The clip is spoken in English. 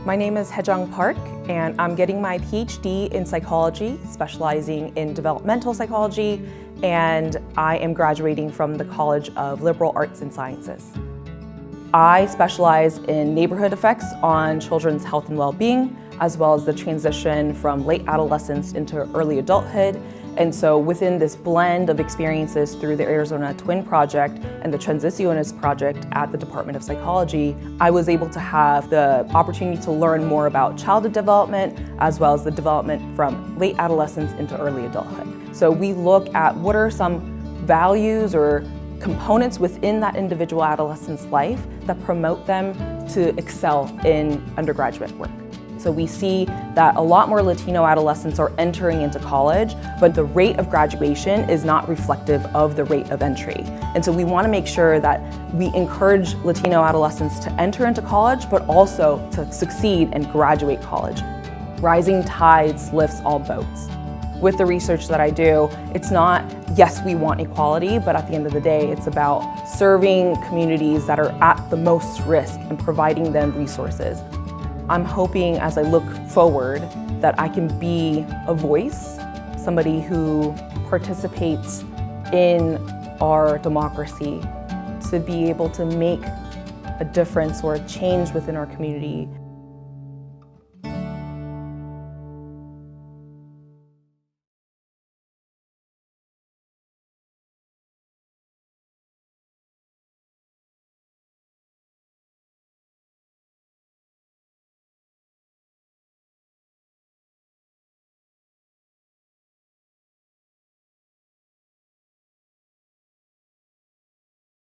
My name is Hye-Jung Park, and I'm getting my PhD in psychology, specializing in developmental psychology, and I am graduating from the College of Liberal Arts and Sciences. I specialize in neighborhood effects on children's health and well-being, as well as the transition from late adolescence into early adulthood. And so within this blend of experiences through the Arizona Twin Project and the Transiciones Project at the Department of Psychology, I was able to have the opportunity to learn more about childhood development, as well as the development from late adolescence into early adulthood. So we look at what are some values or components within that individual adolescent's life that promote them to excel in undergraduate work. So we see that a lot more Latino adolescents are entering into college, but the rate of graduation is not reflective of the rate of entry. And so we want to make sure that we encourage Latino adolescents to enter into college, but also to succeed and graduate college. Rising tides lifts all boats. With the research that I do, it's not, yes, we want equality, but at the end of the day, it's about serving communities that are at the most risk and providing them resources. I'm hoping as I look forward that I can be a voice, somebody who participates in our democracy, to be able to make a difference or a change within our community.